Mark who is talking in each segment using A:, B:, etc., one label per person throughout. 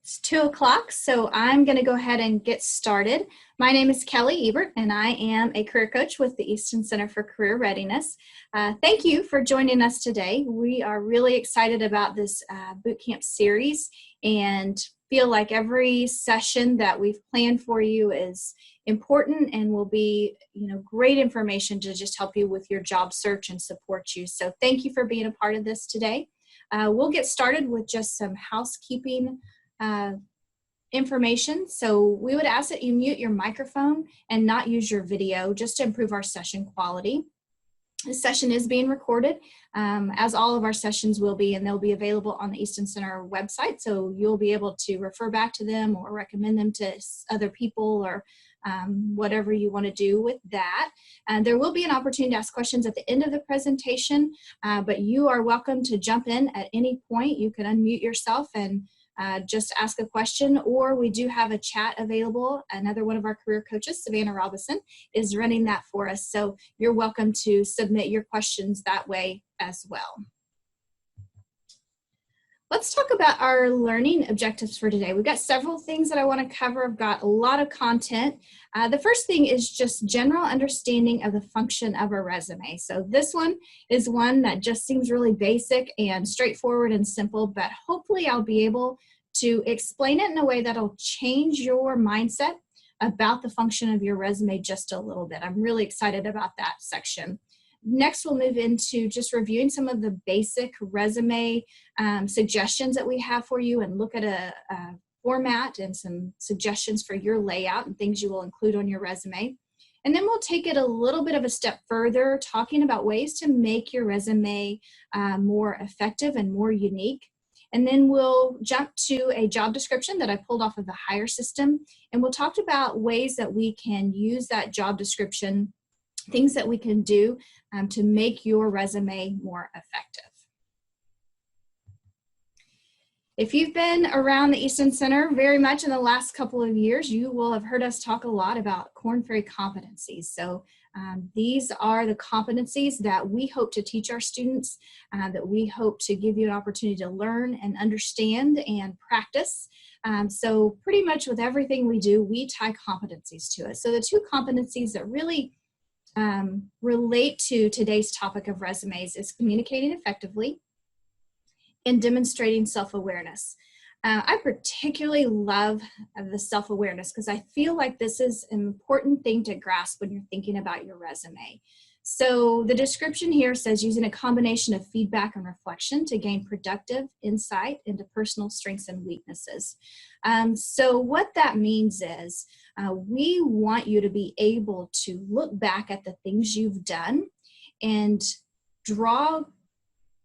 A: It's 2 o'clock, so I'm going to go ahead and get started. My name is Kelly Ebert, and I am a career coach with the Easton Center for Career Readiness. Thank you for joining us today. We are really excited about this bootcamp series and feel like every session that we've planned for you is important and will be, great information to just help you with your job search and support you. So thank you for being a part of this today. We'll get started with just some housekeeping information. So we would ask that you mute your microphone and not use your video just to improve our session quality. This session is being recorded, as all of our sessions will be, and they'll be available on the Easton Center website, so you'll be able to refer back to them or recommend them to other people or whatever you want to do with that. There will be an opportunity to ask questions at the end of the presentation, but you are welcome to jump in at any point. You can unmute yourself and just ask a question, or we do have a chat available. Another one of our career coaches, Savannah Robinson, is running that for us. So you're welcome to submit your questions that way as well. Let's talk about our learning objectives for today. We've got several things that I want to cover. I've got a lot of content. The first thing is just general understanding of the function of a resume. So this one is one that just seems really basic and straightforward and simple, but hopefully I'll be able to explain it in a way that'll change your mindset about the function of your resume just a little bit. I'm really excited about that section. Next, we'll move into just reviewing some of the basic resume suggestions that we have for you and look at a format and some suggestions for your layout and things you will include on your resume. And then we'll take it a little bit of a step further, talking about ways to make your resume more effective and more unique. And then we'll jump to a job description that I pulled off of the Hire system, and we'll talk about ways that we can use that job description, things that we can do to make your resume more effective. If you've been around the Easton Center very much in the last couple of years, you will have heard us talk a lot about Korn Ferry competencies. So these are the competencies that we hope to teach our students, that we hope to give you an opportunity to learn and understand and practice. So pretty much with everything we do, we tie competencies to it. So the two competencies that really relate to today's topic of resumes is communicating effectively and demonstrating self-awareness. I particularly love the self-awareness because I feel like this is an important thing to grasp when you're thinking about your resume. So the description here says using a combination of feedback and reflection to gain productive insight into personal strengths and weaknesses. So what that means is we want you to be able to look back at the things you've done and draw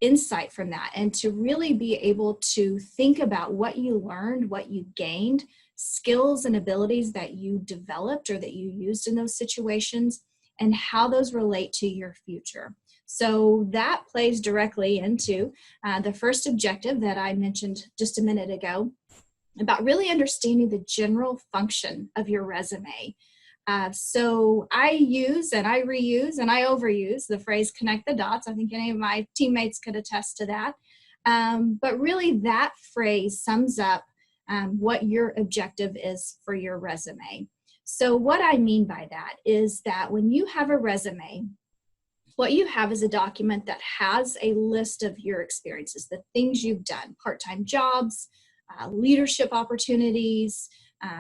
A: insight from that, and to really be able to think about what you learned, what you gained, skills and abilities that you developed or that you used in those situations, and how those relate to your future. So that plays directly into the first objective that I mentioned just a minute ago about really understanding the general function of your resume. So I use and I reuse and I overuse the phrase connect the dots. I think any of my teammates could attest to that. But really that phrase sums up what your objective is for your resume. So what I mean by that is that when you have a resume, what you have is a document that has a list of your experiences, the things you've done, part-time jobs, leadership opportunities,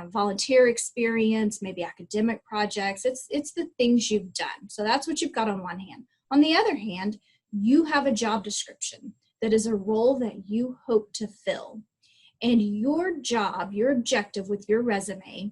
A: volunteer experience, maybe academic projects. It's the things you've done. So that's what you've got on one hand. On the other hand, you have a job description that is a role that you hope to fill. And your job, your objective with your resume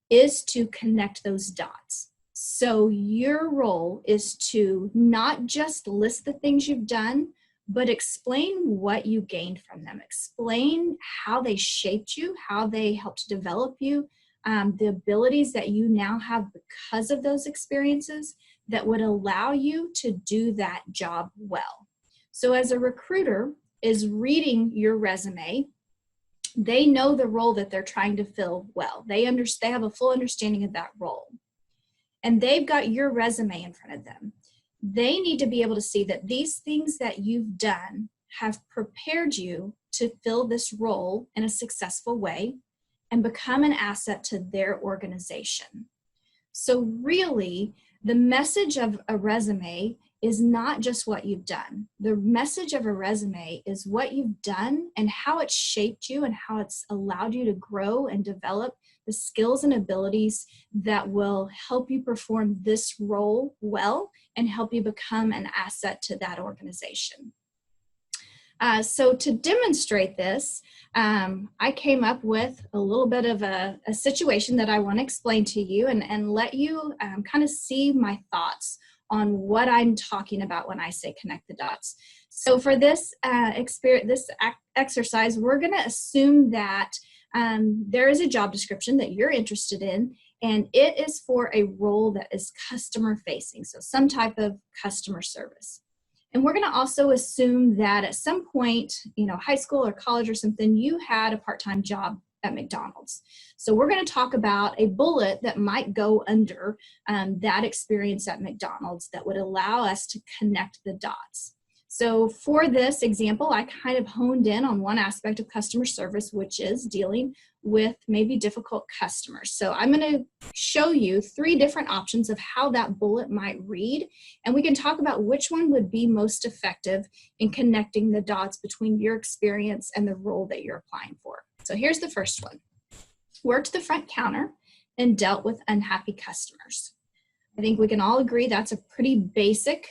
A: is to connect those dots. So your role is to not just list the things you've done, but explain what you gained from them. Explain how they shaped you, how they helped develop you, the abilities that you now have because of those experiences that would allow you to do that job well. So as a recruiter is reading your resume, they know the role that they're trying to fill well. They have a full understanding of that role. And they've got your resume in front of them. They need to be able to see that these things that you've done have prepared you to fill this role in a successful way and become an asset to their organization. So really, the message of a resume is not just what you've done. The message of a resume is what you've done and how it's shaped you and how it's allowed you to grow and develop the skills and abilities that will help you perform this role well and help you become an asset to that organization. So to demonstrate this, I came up with a little bit of a situation that I want to explain to you and let you kind of see my thoughts on what I'm talking about when I say connect the dots. So for this exercise, we're going to assume that there is a job description that you're interested in, and it is for a role that is customer facing, so some type of customer service. And we're going to also assume that at some point, high school or college or something, you had a part-time job at McDonald's. So we're going to talk about a bullet that might go under that experience at McDonald's that would allow us to connect the dots. So for this example, I kind of honed in on one aspect of customer service, which is dealing with maybe difficult customers. So I'm going to show you 3 different options of how that bullet might read, and we can talk about which one would be most effective in connecting the dots between your experience and the role that you're applying for. So here's the first one. Worked the front counter and dealt with unhappy customers. I think we can all agree that's a pretty basic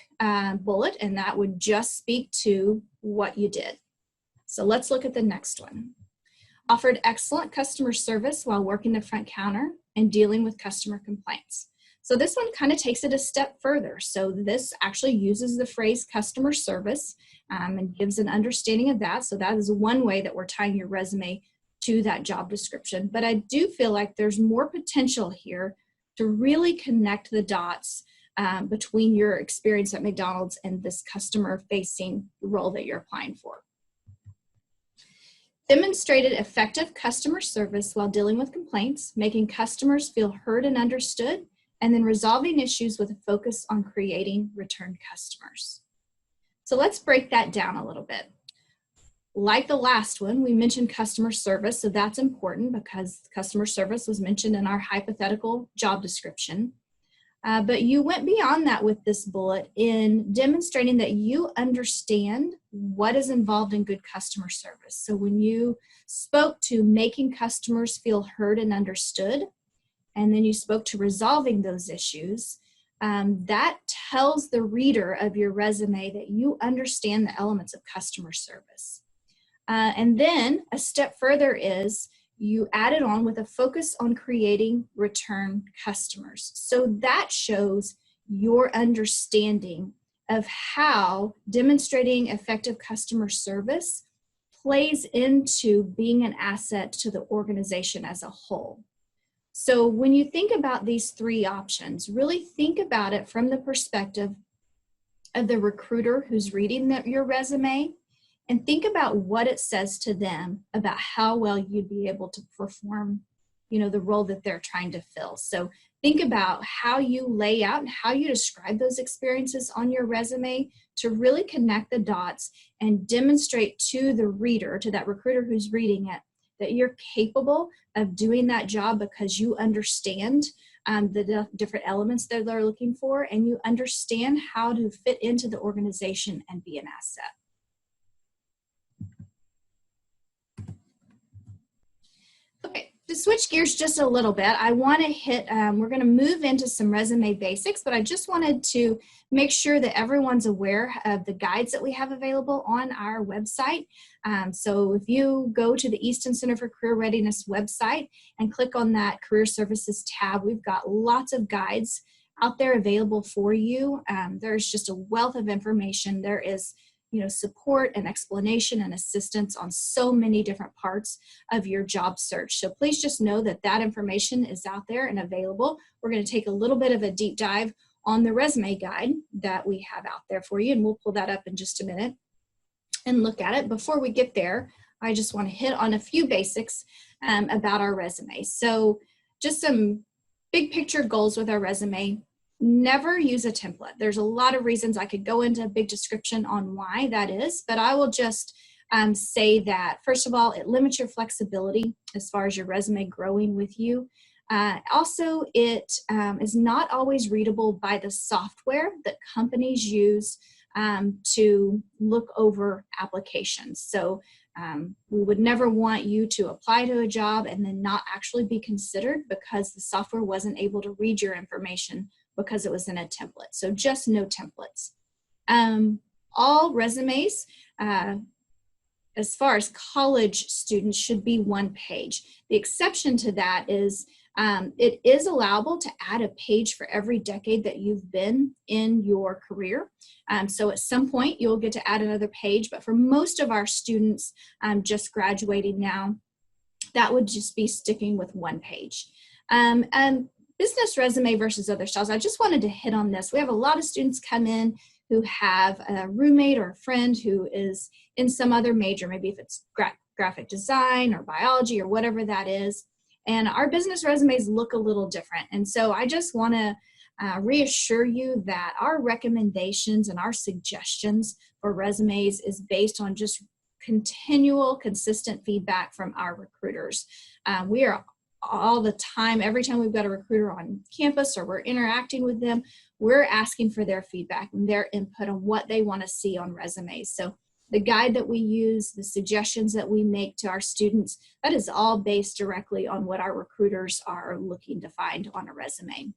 A: bullet, and that would just speak to what you did. So let's look at the next one. Offered excellent customer service while working the front counter and dealing with customer complaints. So this one kind of takes it a step further. So this actually uses the phrase customer service and gives an understanding of that. So that is one way that we're tying your resume to that job description. But I do feel like there's more potential here to really connect the dots between your experience at McDonald's and this customer-facing role that you're applying for. Demonstrated effective customer service while dealing with complaints, making customers feel heard and understood, and then resolving issues with a focus on creating return customers. So let's break that down a little bit. Like the last one, we mentioned customer service, so that's important because customer service was mentioned in our hypothetical job description. But you went beyond that with this bullet in demonstrating that you understand what is involved in good customer service. So when you spoke to making customers feel heard and understood, and then you spoke to resolving those issues, that tells the reader of your resume that you understand the elements of customer service. And then a step further is you added on with a focus on creating return customers. So that shows your understanding of how demonstrating effective customer service plays into being an asset to the organization as a whole. So when you think about these 3 options, really think about it from the perspective of the recruiter who's reading your resume, and think about what it says to them about how well you'd be able to perform, the role that they're trying to fill. So think about how you lay out and how you describe those experiences on your resume to really connect the dots and demonstrate to the reader, to that recruiter who's reading it, that you're capable of doing that job because you understand the different elements that they're looking for, and you understand how to fit into the organization and be an asset. Okay, to switch gears just a little bit, I want to hit, we're going to move into some resume basics, but I just wanted to make sure that everyone's aware of the guides that we have available on our website. So if you go to the Easton Center for Career Readiness website and click on that Career Services tab, we've got lots of guides out there available for you. There's just a wealth of information. There is support and explanation and assistance on so many different parts of your job search. So please just know that that information is out there and available. We're going to take a little bit of a deep dive on the resume guide that we have out there for you, and we'll pull that up in just a minute and look at it. Before we get there, I just want to hit on a few basics about our resume. So just some big picture goals with our resume. never use a template. There's a lot of reasons. I could go into a big description on why that is, but I will just say that, first of all, it limits your flexibility as far as your resume growing with you. Also, it is not always readable by the software that companies use to look over applications. So we would never want you to apply to a job and then not actually be considered because the software wasn't able to read your information because it was in a template. So just no templates. All resumes, as far as college students, should be one page. The exception to that is it is allowable to add a page for every decade that you've been in your career. So at some point you'll get to add another page, but for most of our students just graduating now, that would just be sticking with one page. And business resume versus other styles. I just wanted to hit on this. We have a lot of students come in who have a roommate or a friend who is in some other major, maybe if it's graphic design or biology or whatever that is. And our business resumes look a little different. And so I just want to reassure you that our recommendations and our suggestions for resumes is based on just continual, consistent feedback from our recruiters. We are all the time, every time we've got a recruiter on campus or we're interacting with them, we're asking for their feedback and their input on what they want to see on resumes. So the guide that we use, the suggestions that we make to our students, that is all based directly on what our recruiters are looking to find on a resume.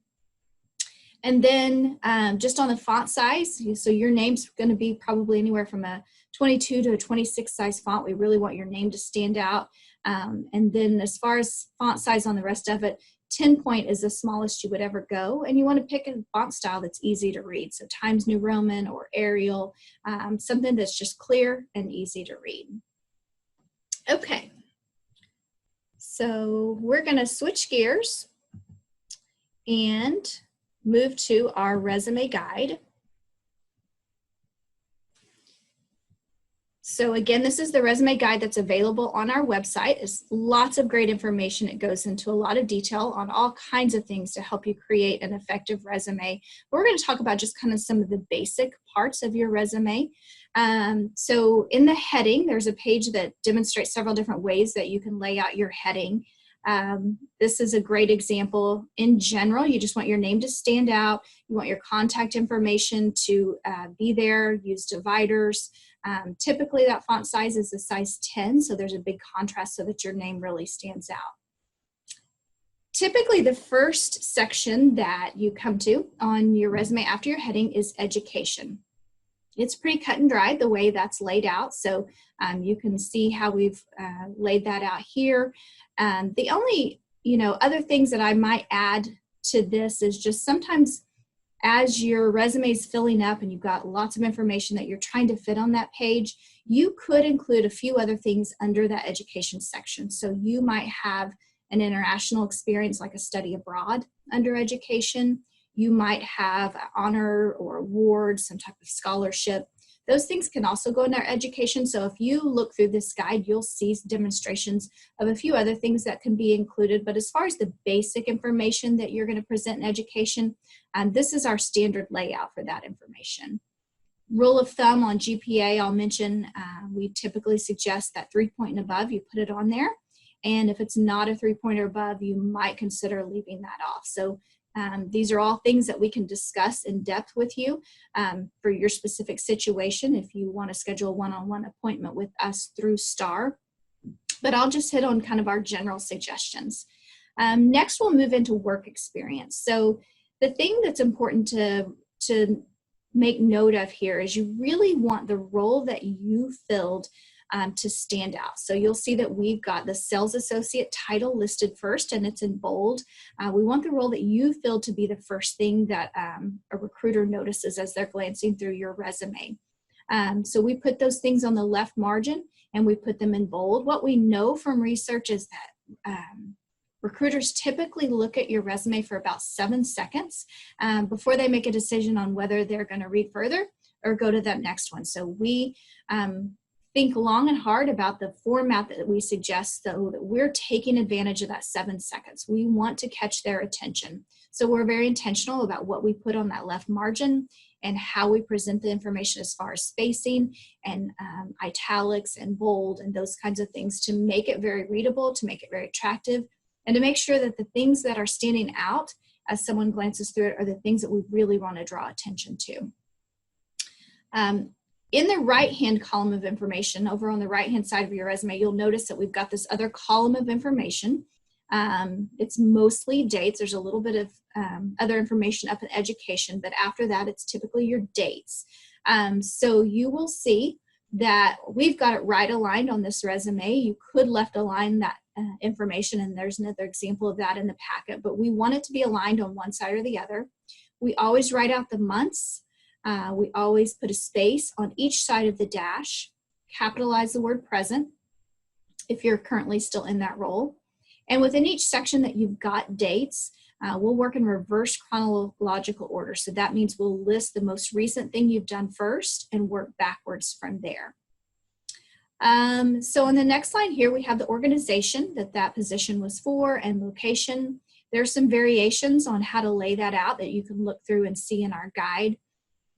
A: And then just on the font size, so your name's going to be probably anywhere from a 22 to a 26 size font. We really want your name to stand out. And then as far as font size on the rest of it, 10 point is the smallest you would ever go. And you want to pick a font style that's easy to read. So Times New Roman or Arial, something that's just clear and easy to read. Okay, so we're going to switch gears and move to our resume guide. So again, this is the resume guide that's available on our website. It's lots of great information. It goes into a lot of detail on all kinds of things to help you create an effective resume. We're going to talk about just kind of some of the basic parts of your resume. So in the heading, there's a page that demonstrates several different ways that you can lay out your heading. This is a great example. In general, you just want your name to stand out. You want your contact information to be there. Use dividers. Typically that font size is a size 10, so there's a big contrast so that your name really stands out. Typically the first section that you come to on your resume after your heading is education. It's pretty cut and dry the way that's laid out, so you can see how we've laid that out here. The only other things that I might add to this is just sometimes as your resume is filling up and you've got lots of information that you're trying to fit on that page, you could include a few other things under that education section. So you might have an international experience like a study abroad under education. You might have an honor or award, some type of scholarship. Those things can also go into our education. So if you look through this guide, you'll see demonstrations of a few other things that can be included. But as far as the basic information that you're going to present in education, this is our standard layout for that information. Rule of thumb on GPA, I'll mention, we typically suggest that 3-point and above, you put it on there. And if it's not a 3-point or above, you might consider leaving that off. So these are all things that we can discuss in depth with you for your specific situation if you want to schedule a one-on-one appointment with us through STAR. But I'll just hit on kind of our general suggestions. Next, we'll move into work experience. So the thing that's important to make note of here is you really want the role that you filled to stand out. So you'll see that we've got the sales associate title listed first and it's in bold. We want the role that you filled to be the first thing that a recruiter notices as they're glancing through your resume. So we put those things on the left margin and we put them in bold. What we know from research is that recruiters typically look at your resume for about 7 seconds before they make a decision on whether they're going to read further or go to that next one. So we think long and hard about the format that we suggest so that we're taking advantage of that 7 seconds. We want to catch their attention. So we're very intentional about what we put on that left margin and how we present the information as far as spacing and italics and bold and those kinds of things to make it very readable, to make it very attractive, and to make sure that the things that are standing out as someone glances through it are the things that we really want to draw attention to. In the right-hand column of information, over on the right-hand side of your resume, you'll notice that we've got this other column of information. It's mostly dates. There's a little bit of other information up in education, but after that, it's typically your dates. So you will see that we've got it right aligned on this resume. You could left align that information, and there's another example of that in the packet, but we want it to be aligned on one side or the other. We always write out the months. We always put a space on each side of the dash, capitalize the word present if you're currently still in that role. And within each section that you've got dates, we'll work in reverse chronological order. So that means we'll list the most recent thing you've done first and work backwards from there. So on the next line here, we have the organization that position was for and location. There's some variations on how to lay that out that you can look through and see in our guide.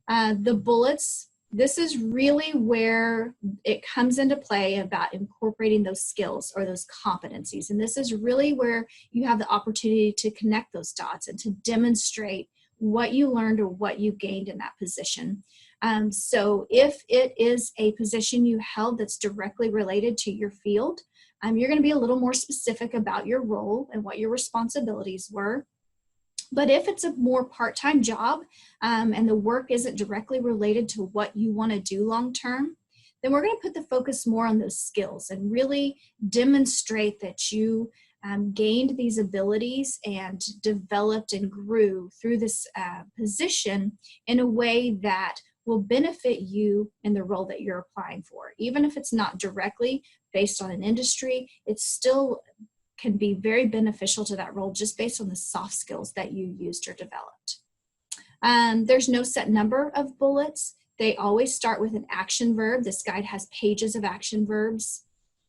A: The bullets, this is really where it comes into play about incorporating those skills or those competencies. And this is really where you have the opportunity to connect those dots and to demonstrate what you learned or what you gained in that position. So if it is a position you held that's directly related to your field, you're going to be a little more specific about your role and what your responsibilities were. But if it's a more part-time job and the work isn't directly related to what you want to do long-term, then we're going to put the focus more on those skills and really demonstrate that you gained these abilities and developed and grew through this position in a way that will benefit you in the role that you're applying for. Even if it's not directly based on an industry, it's still can be very beneficial to that role just based on the soft skills that you used or developed. There's no set number of bullets. They always start with an action verb. This guide has pages of action verbs.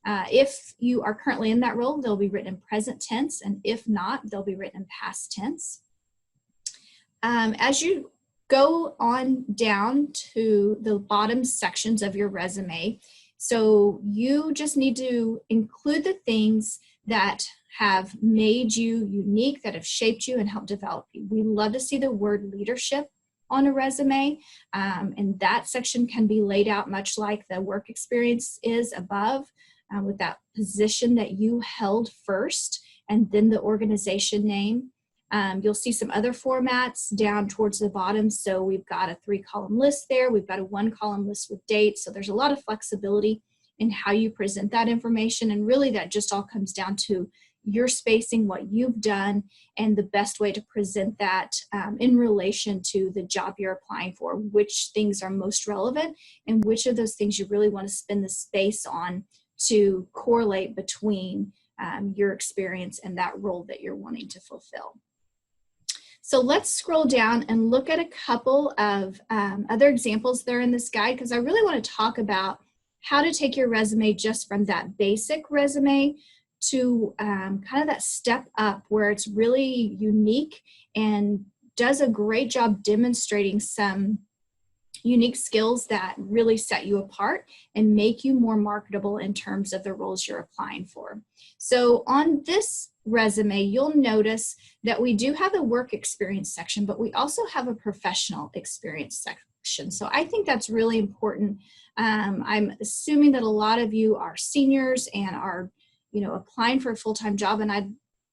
A: If you are currently in that role, they'll be written in present tense, and if not, they'll be written in past tense. As you go on down to the bottom sections of your resume, so you just need to include the things that have made you unique, that have shaped you and helped develop you. We love to see the word leadership on a resume, and that section can be laid out much like the work experience is above, with that position that you held first and then the organization name. You'll see some other formats down towards the bottom. So we've got a 3-column list there. We've got a 1-column list with dates. So there's a lot of flexibility in how you present that information. And really that just all comes down to your spacing, what you've done, and the best way to present that in relation to the job you're applying for, which things are most relevant and which of those things you really want to spend the space on to correlate between your experience and that role that you're wanting to fulfill. So let's scroll down and look at a couple of other examples there in this guide, because I really want to talk about how to take your resume just from that basic resume to kind of that step up where it's really unique and does a great job demonstrating some unique skills that really set you apart and make you more marketable in terms of the roles you're applying for. So on this resume, you'll notice that we do have a work experience section, but we also have a professional experience section. So I think that's really important. I'm assuming that a lot of you are seniors and are, applying for a full-time job, and I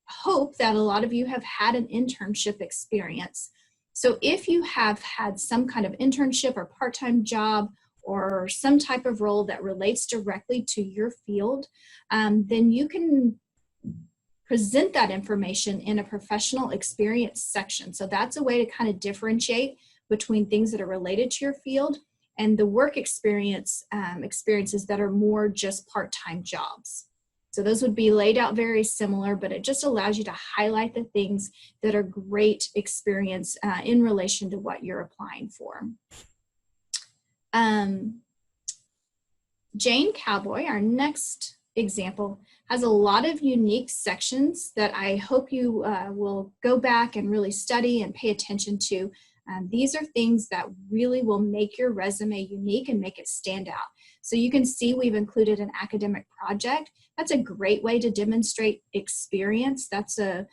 A: hope that a lot of you have had an internship experience. So if you have had some kind of internship or part-time job or some type of role that relates directly to your field, then you can present that information in a professional experience section. So that's a way to kind of differentiate between things that are related to your field and the work experiences that are more just part-time jobs. So those would be laid out very similar, but it just allows you to highlight the things that are great experience in relation to what you're applying for. Jane Cowboy, our next example, has a lot of unique sections that I hope you will go back and really study and pay attention to. These are things that really will make your resume unique and make it stand out. So you can see we've included an academic project. That's a great way to demonstrate experience. That's a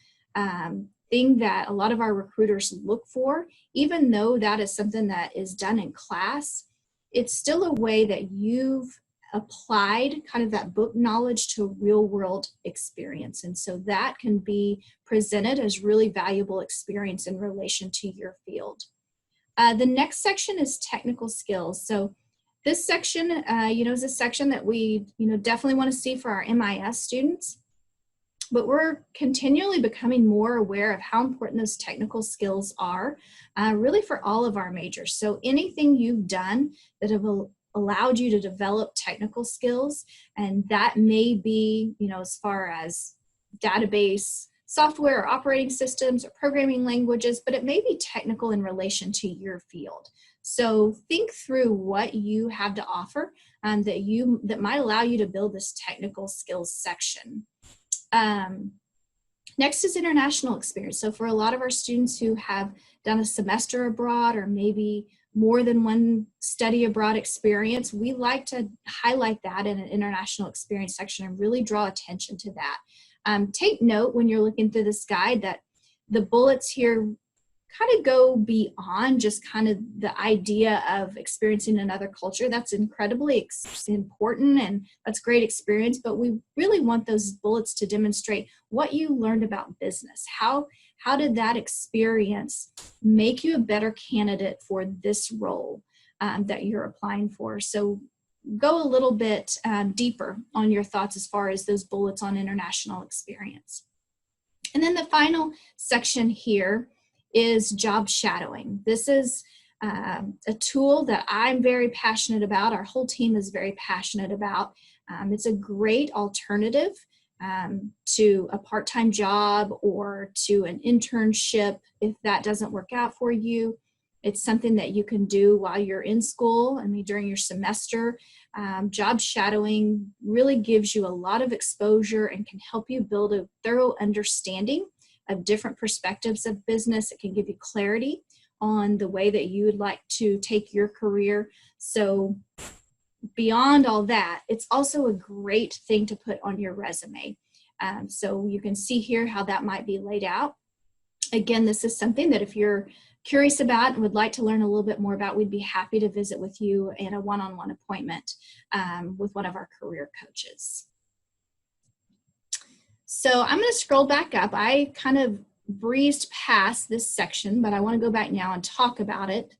A: thing that a lot of our recruiters look for. Even though that is something that is done in class, it's still a way that you've applied kind of that book knowledge to real world experience. And so that can be presented as really valuable experience in relation to your field. The next section is technical skills. So this section, is a section that we, definitely want to see for our MIS students. But we're continually becoming more aware of how important those technical skills are, really for all of our majors. So anything you've done that have allowed you to develop technical skills, and that may be, as far as database software or operating systems or programming languages, but it may be technical in relation to your field. So think through what you have to offer that might allow you to build this technical skills section. Next is international experience. So for a lot of our students who have done a semester abroad or maybe more than one study abroad experience, we like to highlight that in an international experience section and really draw attention to that. Take note when you're looking through this guide that the bullets here kind of go beyond just kind of the idea of experiencing another culture. That's incredibly important and that's great experience, but we really want those bullets to demonstrate what you learned about business. How did that experience make you a better candidate for this role that you're applying for? So go a little bit deeper on your thoughts as far as those bullets on international experience. And then the final section here is job shadowing. This is a tool that I'm very passionate about. Our whole team is very passionate about. It's a great alternative to a part-time job or to an internship if that doesn't work out for you. It's something that you can do while you're in school, during your semester. Job shadowing really gives you a lot of exposure and can help you build a thorough understanding of different perspectives of business. It can give you clarity on the way that you would like to take your career. So beyond all that, it's also a great thing to put on your resume. So you can see here how that might be laid out. Again, this is something that if you're curious about and would like to learn a little bit more about, we'd be happy to visit with you in a one-on-one appointment with one of our career coaches. So I'm going to scroll back up. I kind of breezed past this section, but I want to go back now and talk about it.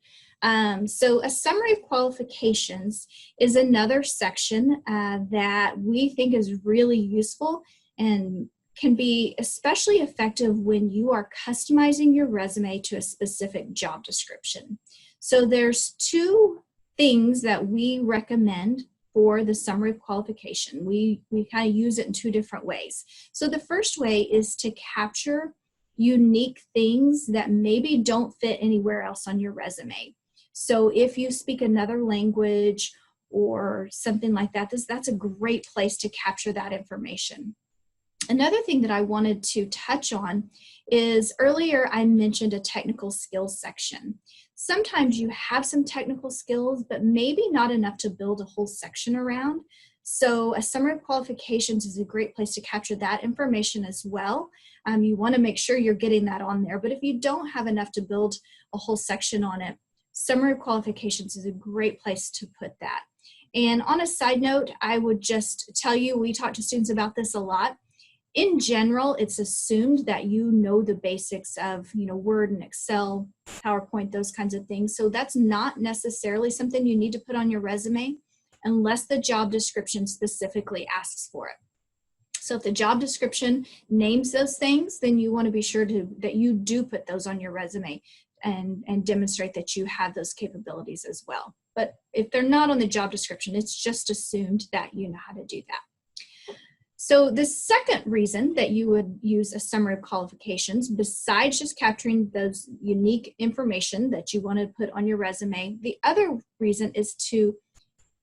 A: So a summary of qualifications is another section that we think is really useful and can be especially effective when you are customizing your resume to a specific job description. So there's two things that we recommend for the summary of qualification. We kind of use it in two different ways. So the first way is to capture unique things that maybe don't fit anywhere else on your resume. So if you speak another language or something like that, that's a great place to capture that information. Another thing that I wanted to touch on is earlier I mentioned a technical skills section. Sometimes you have some technical skills, but maybe not enough to build a whole section around. So a summary of qualifications is a great place to capture that information as well. You want to make sure you're getting that on there, but if you don't have enough to build a whole section on it, summary of qualifications is a great place to put that. And on a side note, I would just tell you, we talk to students about this a lot. In general, it's assumed that you know the basics of, Word and Excel, PowerPoint, those kinds of things. So that's not necessarily something you need to put on your resume unless the job description specifically asks for it. So if the job description names those things, then you want to be sure that you do put those on your resume and demonstrate that you have those capabilities as well. But if they're not on the job description, it's just assumed that you know how to do that. So the second reason that you would use a summary of qualifications, besides just capturing those unique information that you want to put on your resume, the other reason is to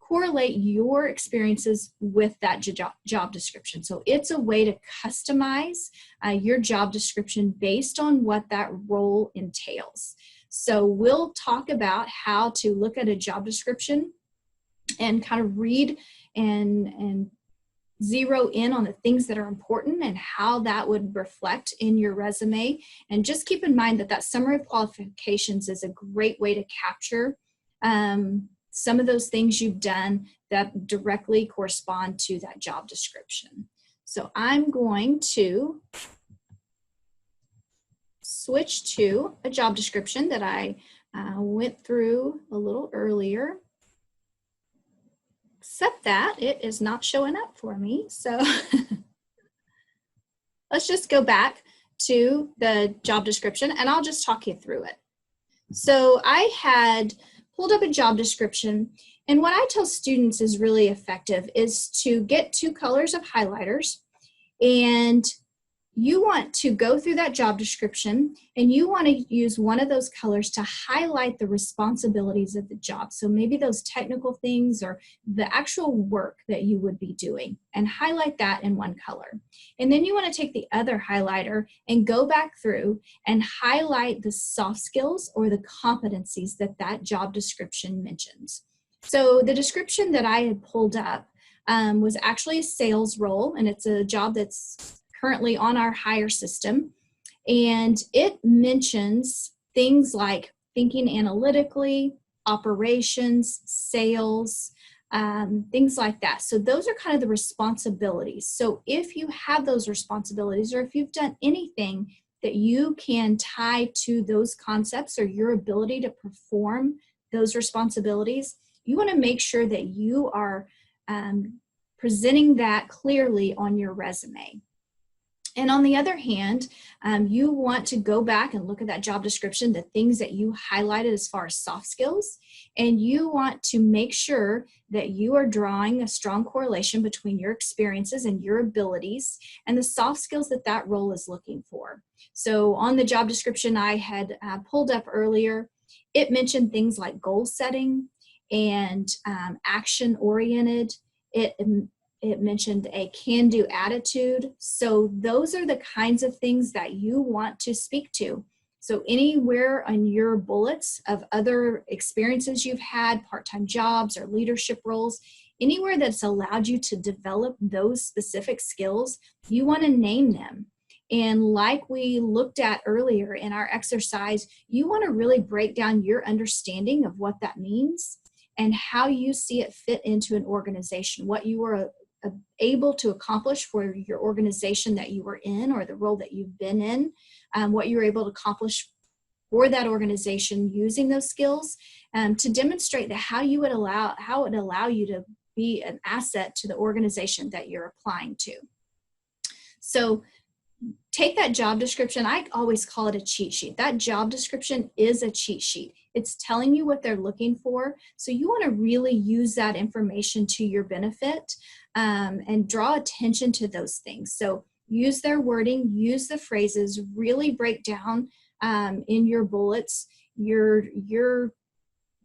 A: correlate your experiences with that job description. So it's a way to customize your job description based on what that role entails. So we'll talk about how to look at a job description and kind of read and zero in on the things that are important and how that would reflect in your resume. And just keep in mind that that summary of qualifications is a great way to capture some of those things you've done that directly correspond to that job description. So I'm going to switch to a job description that I went through a little earlier. Except that it is not showing up for me. So let's just go back to the job description and I'll just talk you through it. So I had pulled up a job description, and what I tell students is really effective is to get 2 colors of highlighters, and you want to go through that job description and you want to use one of those colors to highlight the responsibilities of the job. So maybe those technical things or the actual work that you would be doing, and highlight that in one color. And then you want to take the other highlighter and go back through and highlight the soft skills or the competencies that that job description mentions. So the description that I had pulled up was actually a sales role, and it's a job that's currently on our hire system, and it mentions things like thinking analytically, operations, sales, things like that. So those are kind of the responsibilities. So if you have those responsibilities, or if you've done anything that you can tie to those concepts or your ability to perform those responsibilities, you want to make sure that you are presenting that clearly on your resume. And on the other hand, you want to go back and look at that job description, the things that you highlighted as far as soft skills, and you want to make sure that you are drawing a strong correlation between your experiences and your abilities and the soft skills that that role is looking for. So on the job description I had pulled up earlier, it mentioned things like goal setting and action-oriented. It mentioned a can-do attitude. So those are the kinds of things that you want to speak to. So anywhere on your bullets of other experiences you've had, part-time jobs or leadership roles, anywhere that's allowed you to develop those specific skills, you want to name them. And like we looked at earlier in our exercise, you want to really break down your understanding of what that means and how you see it fit into an organization, what you were able to accomplish for your organization that you were in or the role that you've been in, what you were able to accomplish for that organization using those skills, to demonstrate that how it would allow you to be an asset to the organization that you're applying to. So take that job description. I always call it a cheat sheet. That job description is a cheat sheet. It's telling you what they're looking for. So you want to really use that information to your benefit and draw attention to those things. So use their wording, use the phrases, really break down in your bullets your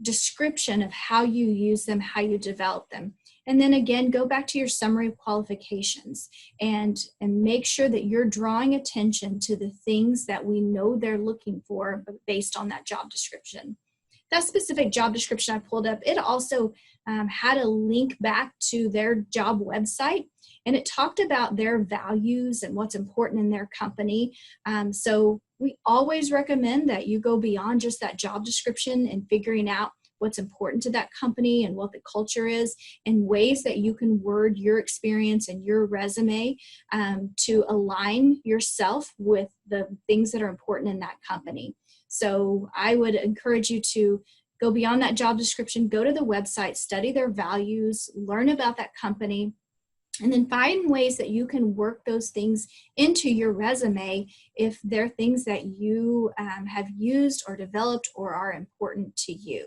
A: description of how you use them, how you develop them. And then again, go back to your summary of qualifications and make sure that you're drawing attention to the things that we know they're looking for based on that job description. That specific job description I pulled up, it also had a link back to their job website, and it talked about their values and what's important in their company. So we always recommend that you go beyond just that job description and figuring out what's important to that company and what the culture is, and ways that you can word your experience and your resume to align yourself with the things that are important in that company. So I would encourage you to go beyond that job description, go to the website, study their values, learn about that company, and then find ways that you can work those things into your resume if they're things that you have used or developed or are important to you.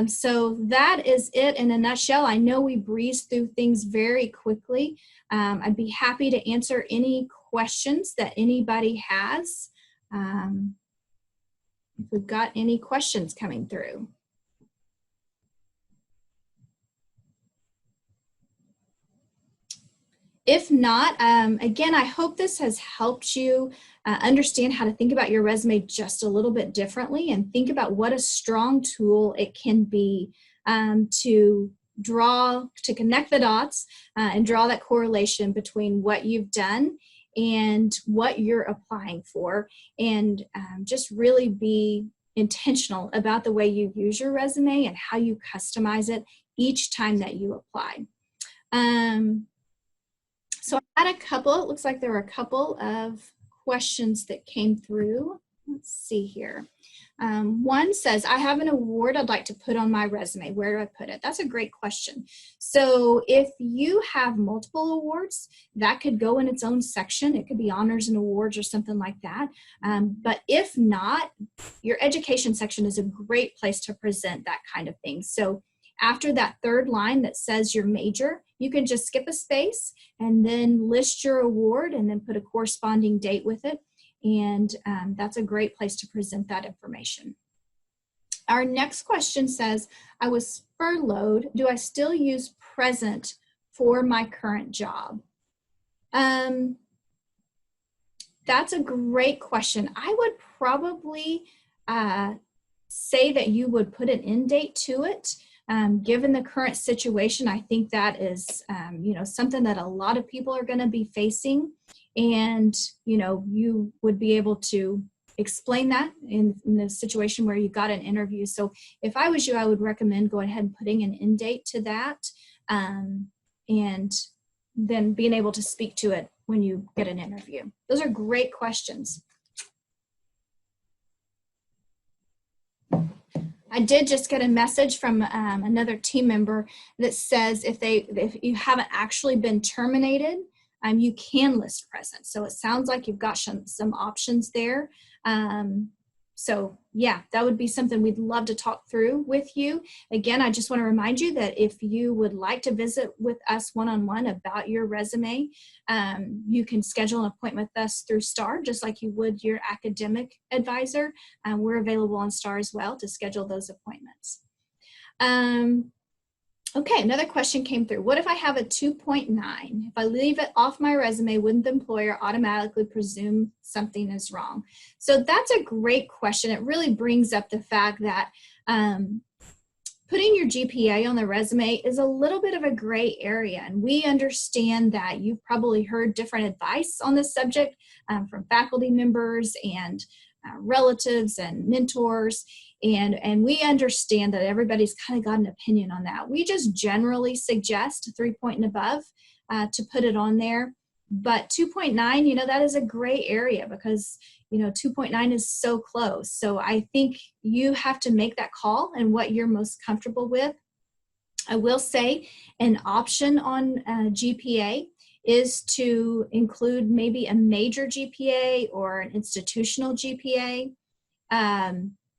A: So that is it in a nutshell. I know we breezed through things very quickly. I'd be happy to answer any questions that anybody has. If we've got any questions coming through. If not, again, I hope this has helped you understand how to think about your resume just a little bit differently and think about what a strong tool it can be to connect the dots and draw that correlation between what you've done and what you're applying for, and just really be intentional about the way you use your resume and how you customize it each time that you apply. So I had a couple, it looks like there were a couple of questions that came through. Let's see here. One says, I have an award I'd like to put on my resume. Where do I put it? That's a great question. So if you have multiple awards, that could go in its own section. It could be honors and awards or something like that. But if not, your education section is a great place to present that kind of thing. So after that third line that says your major, you can just skip a space and then list your award and then put a corresponding date with it. And that's a great place to present that information. Our next question says, I was furloughed. Do I still use present for my current job? That's a great question. I would probably say that you would put an end date to it. Given the current situation, I think that is, something that a lot of people are going to be facing, and, you would be able to explain that in the situation where you got an interview. So if I was you, I would recommend going ahead and putting an end date to that, and then being able to speak to it when you get an interview. Those are great questions. I did just get a message from another team member that says if you haven't actually been terminated, you can list present. So it sounds like you've got some options there. So yeah, that would be something we'd love to talk through with you. Again, I just want to remind you that if you would like to visit with us one-on-one about your resume, you can schedule an appointment with us through STAR, just like you would your academic advisor. We're available on STAR as well to schedule those appointments. Okay, another question came through. What if I have a 2.9? If I leave it off my resume, wouldn't the employer automatically presume something is wrong? So that's a great question. It really brings up the fact that putting your GPA on the resume is a little bit of a gray area. And we understand that you've probably heard different advice on this subject from faculty members and relatives and mentors. And we understand that everybody's kind of got an opinion on that. We just generally suggest 3 and above to put it on there. But 2.9, that is a gray area because, 2.9 is so close. So I think you have to make that call and what you're most comfortable with. I will say an option on GPA is to include maybe a major GPA or an institutional GPA.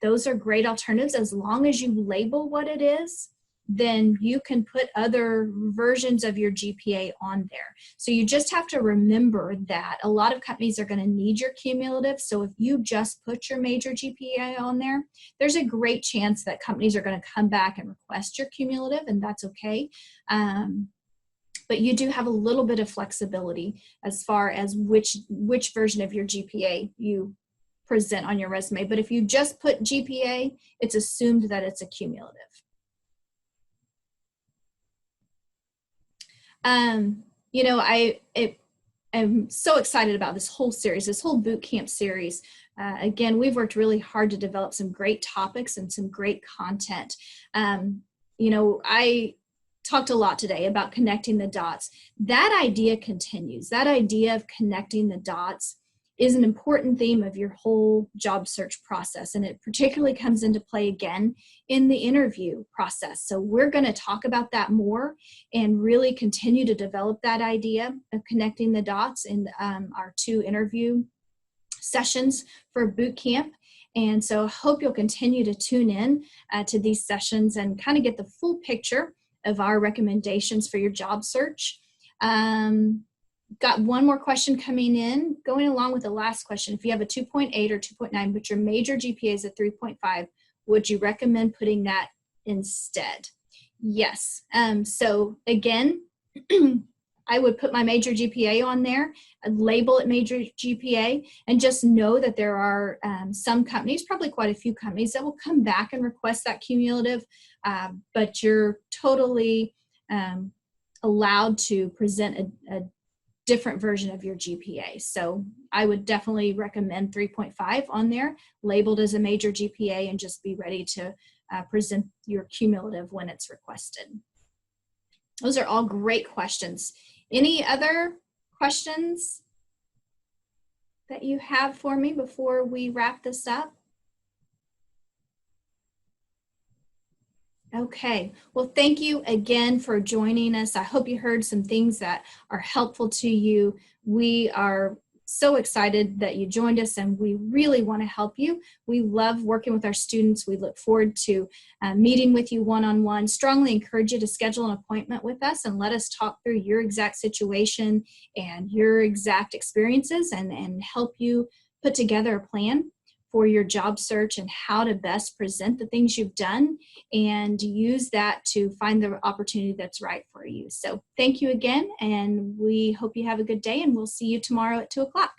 A: Those are great alternatives. As long as you label what it is, then you can put other versions of your GPA on there. So you just have to remember that a lot of companies are going to need your cumulative. So if you just put your major GPA on there, there's a great chance that companies are going to come back and request your cumulative, and that's okay. But you do have a little bit of flexibility as far as which version of your GPA you present on your resume. But if you just put GPA, it's assumed that it's a cumulative. I'm so excited about this whole series, this whole boot camp series. Again, we've worked really hard to develop some great topics and some great content. I talked a lot today about connecting the dots. That idea continues. That idea of connecting the dots is an important theme of your whole job search process, and it particularly comes into play again in the interview process. So we're going to talk about that more and really continue to develop that idea of connecting the dots in our 2 interview sessions for boot camp. And so I hope you'll continue to tune in to these sessions and kind of get the full picture of our recommendations for your job search. Got one more question coming in, going along with the last question. If you have a 2.8 or 2.9, but your major GPA is a 3.5, would you recommend putting that instead? Yes. So again, I would put my major GPA on there, label it major GPA, and just know that there are some companies, probably quite a few companies, that will come back and request that cumulative, but you're totally allowed to present a different version of your GPA. So I would definitely recommend 3.5 on there, labeled as a major GPA, and just be ready to present your cumulative when it's requested. Those are all great questions. Any other questions that you have for me before we wrap this up? Okay, well, thank you again for joining us. I hope you heard some things that are helpful to you. We are so excited that you joined us, and we really want to help you. We love working with our students. We look forward to meeting with you one-on-one. Strongly encourage you to schedule an appointment with us and let us talk through your exact situation and your exact experiences, and help you put together a plan for your job search and how to best present the things you've done and use that to find the opportunity that's right for you. So thank you again, and we hope you have a good day, and we'll see you tomorrow at 2 o'clock.